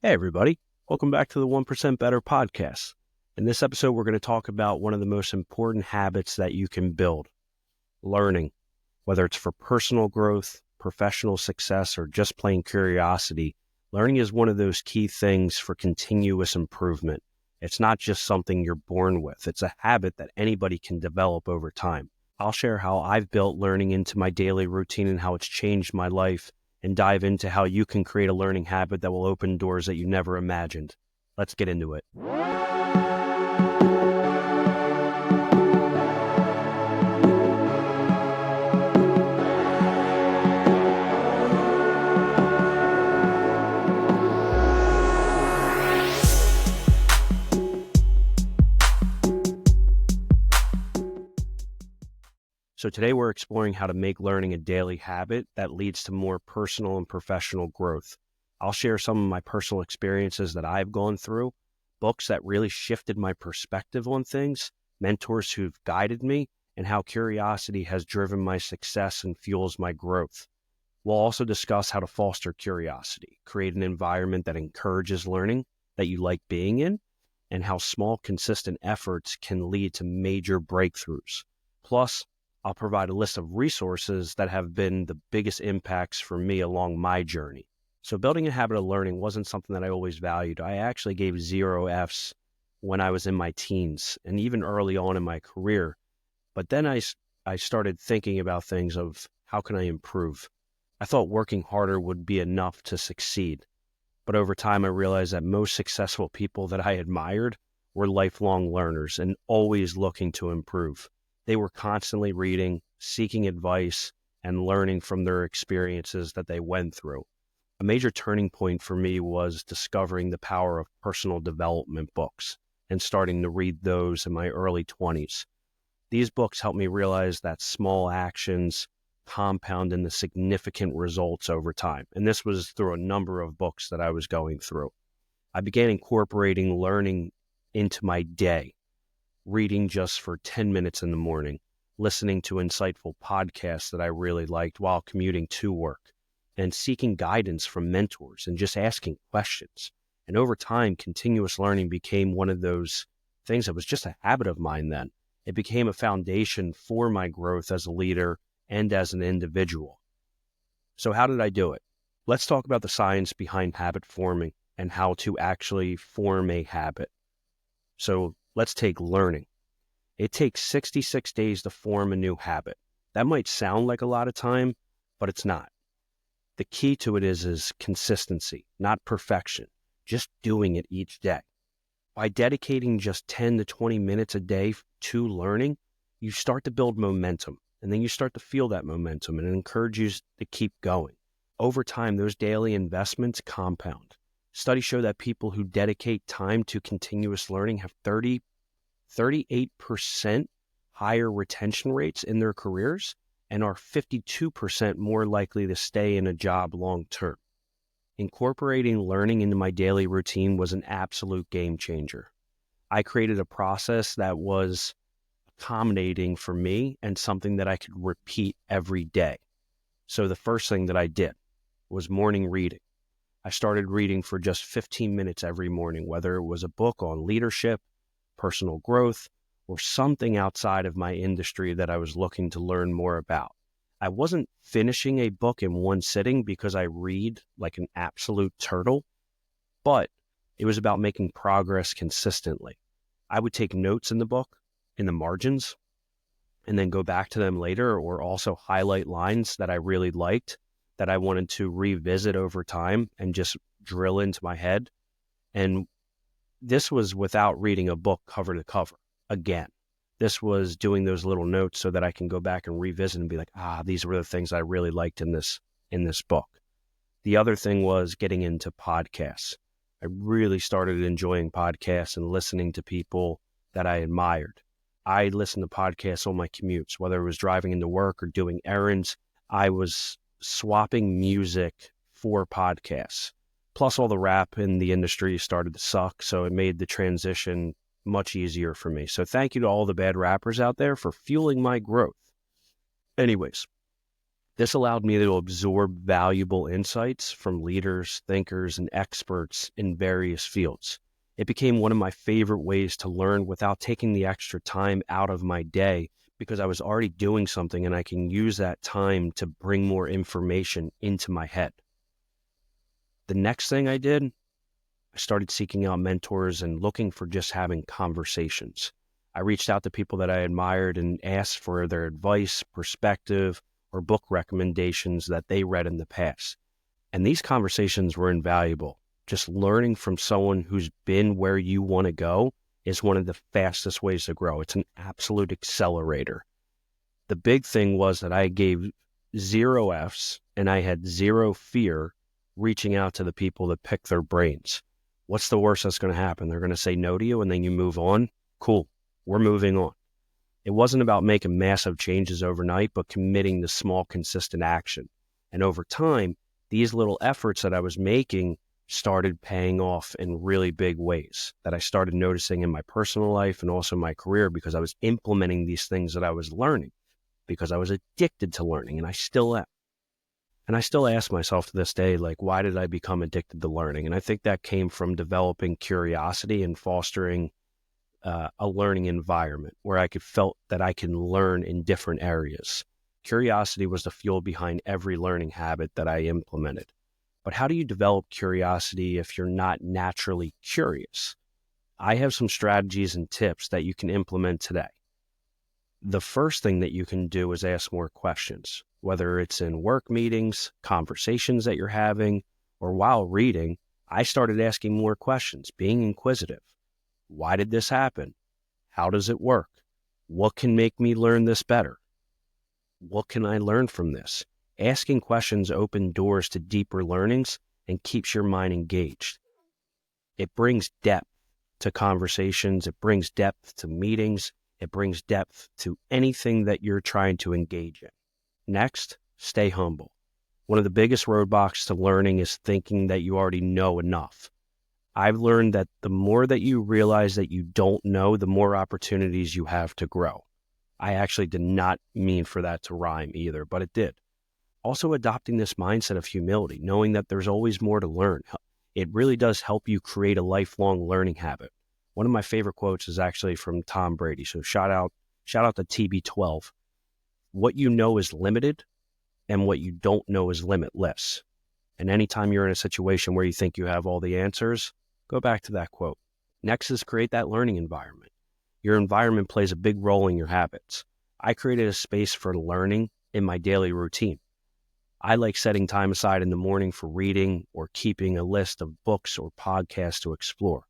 Hey, everybody. Welcome back to the 1% Better podcast. In this episode, we're going to talk about one of the most important habits that you can build, learning. Whether it's for personal growth, professional success, or just plain curiosity, learning is one of those key things for continuous improvement. It's not just something you're born with. It's a habit that anybody can develop over time. I'll share how I've built learning into my daily routine and how it's changed my life, and dive into how you can create a learning habit that will open doors that you never imagined. Let's get into it. So today we're exploring how to make learning a daily habit that leads to more personal and professional growth. I'll share some of my personal experiences that I've gone through, books that really shifted my perspective on things, mentors who've guided me, and how curiosity has driven my success and fuels my growth. We'll also discuss how to foster curiosity, create an environment that encourages learning that you like being in, and how small, consistent efforts can lead to major breakthroughs. Plus, I'll provide a list of resources that have been the biggest impacts for me along my journey. So building a habit of learning wasn't something that I always valued. I actually gave 0 Fs when I was in my teens and even early on in my career. But then I started thinking about things of how can I improve? I thought working harder would be enough to succeed. But over time, I realized that most successful people that I admired were lifelong learners and always looking to improve. They were constantly reading, seeking advice, and learning from their experiences that they went through. A major turning point for me was discovering the power of personal development books and starting to read those in my early 20s. These books helped me realize that small actions compound into significant results over time. And this was through a number of books that I was going through. I began incorporating learning into my day, reading just for 10 minutes in the morning, listening to insightful podcasts that I really liked while commuting to work, and seeking guidance from mentors and just asking questions. And over time, continuous learning became one of those things that was just a habit of mine then. It became a foundation for my growth as a leader and as an individual. So how did I do it? Let's talk about the science behind habit forming and how to actually form a habit. So let's take learning. It takes 66 days to form a new habit. That might sound like a lot of time, but it's not. The key to it is consistency, not perfection, just doing it each day. By dedicating just 10 to 20 minutes a day to learning, you start to build momentum, and then you start to feel that momentum, and it encourages you to keep going. Over time, those daily investments compound. Studies show that people who dedicate time to continuous learning have 38% higher retention rates in their careers and are 52% more likely to stay in a job long term. Incorporating learning into my daily routine was an absolute game changer. I created a process that was accommodating for me and something that I could repeat every day. So the first thing that I did was morning reading. I started reading for just 15 minutes every morning, whether it was a book on leadership, personal growth, or something outside of my industry that I was looking to learn more about. I wasn't finishing a book in one sitting because I read like an absolute turtle, but it was about making progress consistently. I would take notes in the book, in the margins, and then go back to them later, or also highlight lines that I really liked that I wanted to revisit over time and just drill into my head. And this was without reading a book cover to cover. Again, this was doing those little notes so that I can go back and revisit and be like, these were the things I really liked in this book. The other thing was getting into podcasts. I really started enjoying podcasts and listening to people that I admired. I listened to podcasts on my commutes, whether it was driving into work or doing errands. I was swapping music for podcasts. Plus, all the rap in the industry started to suck, so it made the transition much easier for me. So thank you to all the bad rappers out there for fueling my growth. Anyways, This allowed me to absorb valuable insights from leaders, thinkers, and experts in various fields. It became one of my favorite ways to learn without taking the extra time out of my day because I was already doing something and I can use that time to bring more information into my head. The next thing I did, I started seeking out mentors and looking for just having conversations. I reached out to people that I admired and asked for their advice, perspective, or book recommendations that they read in the past. And these conversations were invaluable. Just learning from someone who's been where you want to go is one of the fastest ways to grow. It's an absolute accelerator. The big thing was that I gave 0 Fs and I had 0 fear reaching out to the people that pick their brains. What's the worst that's going to happen? They're going to say no to you and then you move on. Cool. We're moving on. It wasn't about making massive changes overnight, but committing to small, consistent action. And over time, these little efforts that I was making started paying off in really big ways that I started noticing in my personal life and also my career because I was implementing these things that I was learning because I was addicted to learning, and I still am. And I still ask myself to this day, like, why did I become addicted to learning? And I think that came from developing curiosity and fostering a learning environment where I could felt that I can learn in different areas. Curiosity was the fuel behind every learning habit that I implemented. But how do you develop curiosity if you're not naturally curious? I have some strategies and tips that you can implement today. The first thing that you can do is ask more questions, whether it's in work meetings, conversations that you're having, or while reading. I started asking more questions, being inquisitive. Why did this happen? How does it work? What can make me learn this better? What can I learn from this? Asking questions opens doors to deeper learnings and keeps your mind engaged. It brings depth to conversations. It brings depth to meetings. It brings depth to anything that you're trying to engage in. Next, stay humble. One of the biggest roadblocks to learning is thinking that you already know enough. I've learned that the more that you realize that you don't know, the more opportunities you have to grow. I actually did not mean for that to rhyme either, but it did. Also adopting this mindset of humility, knowing that there's always more to learn. It really does help you create a lifelong learning habit. One of my favorite quotes is actually from Tom Brady. So shout out to TB12. What you know is limited and what you don't know is limitless. And anytime you're in a situation where you think you have all the answers, go back to that quote. Next is create that learning environment. Your environment plays a big role in your habits. I created a space for learning in my daily routine. I like setting time aside in the morning for reading or keeping a list of books or podcasts to explore.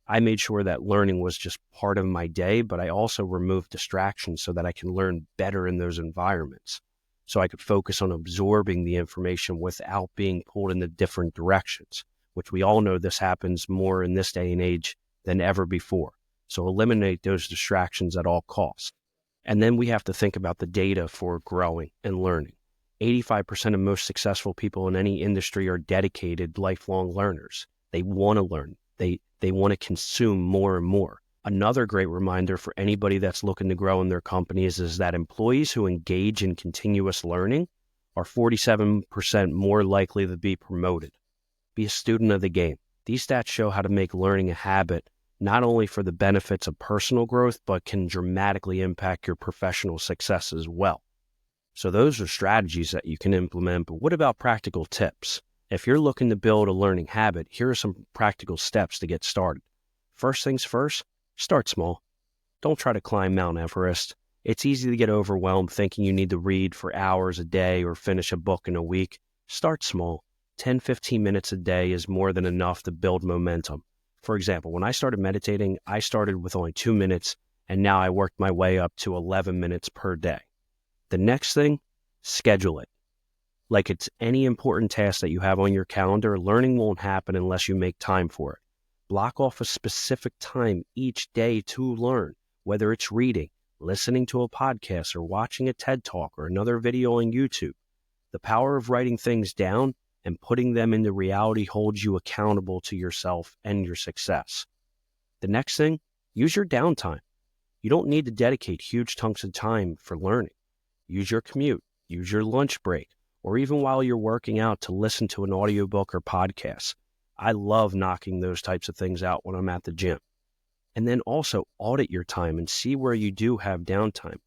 I made sure that learning was just part of my day, but I also removed distractions so that I can learn better in those environments. So I could focus on absorbing the information without being pulled in the different directions, which we all know this happens more in this day and age than ever before. So eliminate those distractions at all costs. And then we have to think about the data for growing and learning. 85% of most successful people in any industry are dedicated lifelong learners. They want to learn. They want to consume more and more. Another great reminder for anybody that's looking to grow in their companies is that employees who engage in continuous learning are 47% more likely to be promoted. Be a student of the game. These stats show how to make learning a habit, not only for the benefits of personal growth, but can dramatically impact your professional success as well. So those are strategies that you can implement, but what about practical tips? If you're looking to build a learning habit, here are some practical steps to get started. First things first, start small. Don't try to climb Mount Everest. It's easy to get overwhelmed thinking you need to read for hours a day or finish a book in a week. Start small. 10, 15 minutes a day is more than enough to build momentum. For example, when I started meditating, I started with only 2 minutes, and now I worked my way up to 11 minutes per day. The next thing, schedule it. Like it's any important task that you have on your calendar, learning won't happen unless you make time for it. Block off a specific time each day to learn, whether it's reading, listening to a podcast, or watching a TED Talk or another video on YouTube. The power of writing things down and putting them into reality holds you accountable to yourself and your success. The next thing, use your downtime. You don't need to dedicate huge chunks of time for learning. Use your commute, use your lunch break, or even while you're working out to listen to an audiobook or podcast. I love knocking those types of things out when I'm at the gym. And then also audit your time and see where you do have downtime.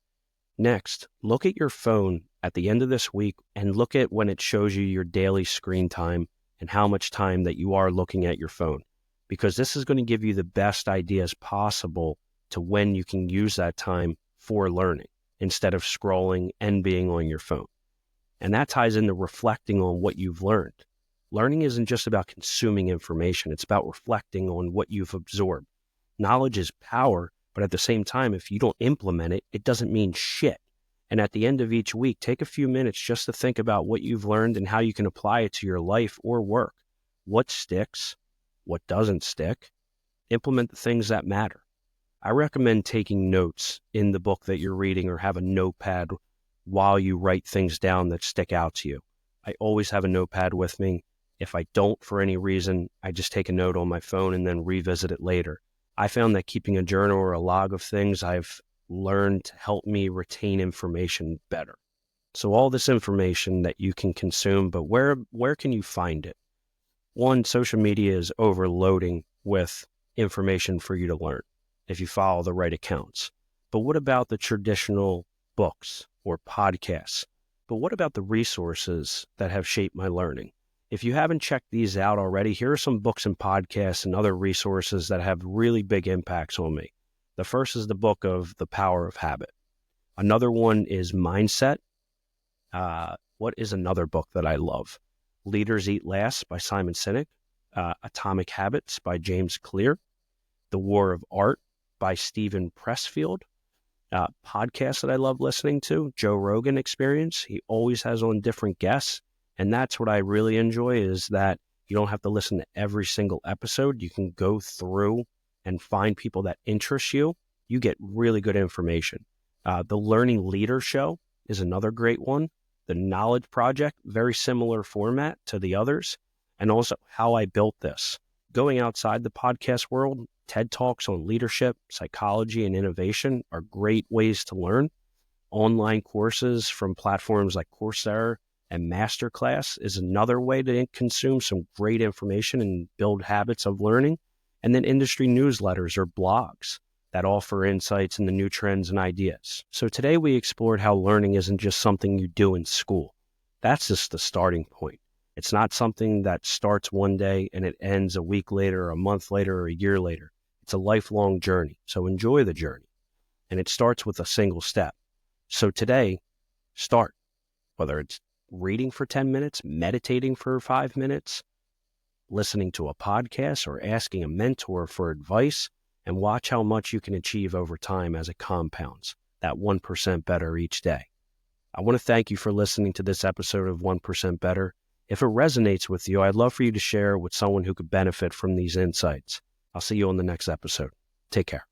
Next, look at your phone at the end of this week and look at when it shows you your daily screen time and how much time that you are looking at your phone, because this is going to give you the best ideas possible to when you can use that time for learning instead of scrolling and being on your phone. And that ties into reflecting on what you've learned. Learning isn't just about consuming information. It's about reflecting on what you've absorbed. Knowledge is power, but at the same time, if you don't implement it, it doesn't mean shit. And at the end of each week, take a few minutes just to think about what you've learned and how you can apply it to your life or work. What sticks? What doesn't stick? Implement the things that matter. I recommend taking notes in the book that you're reading or have a notepad while you write things down that stick out to you. I always have a notepad with me. If I don't for any reason, I just take a note on my phone and then revisit it later. I found that keeping a journal or a log of things I've learned to help me retain information better. So all this information that you can consume, but where can you find it? One, social media is overloading with information for you to learn if you follow the right accounts. But what about the traditional books or podcasts? But what about the resources that have shaped my learning? If you haven't checked these out already, here are some books and podcasts and other resources that have really big impacts on me. The first is the book of The Power of Habit. Another one is Mindset. What is another book that I love? Leaders Eat Last by Simon Sinek. Atomic Habits by James Clear. The War of Art by Stephen Pressfield. Podcasts that I love listening to, Joe Rogan Experience. He always has on different guests. And that's what I really enjoy, is that you don't have to listen to every single episode. You can go through and find people that interest you. You get really good information. The Learning Leader Show is another great one. The Knowledge Project, very similar format to the others. And also How I Built This. Going outside the podcast world, TED Talks on leadership, psychology, and innovation are great ways to learn. Online courses from platforms like Coursera and Masterclass is another way to consume some great information and build habits of learning. And then industry newsletters or blogs that offer insights into new trends and ideas. So today we explored how learning isn't just something you do in school. That's just the starting point. It's not something that starts one day and it ends a week later, or a month later, or a year later. It's a lifelong journey. So enjoy the journey. And it starts with a single step. So today, start. Whether it's reading for 10 minutes, meditating for 5 minutes, listening to a podcast, or asking a mentor for advice, and watch how much you can achieve over time as it compounds, that 1% better each day. I want to thank you for listening to this episode of 1% Better. If it resonates with you, I'd love for you to share it with someone who could benefit from these insights. I'll see you on the next episode. Take care.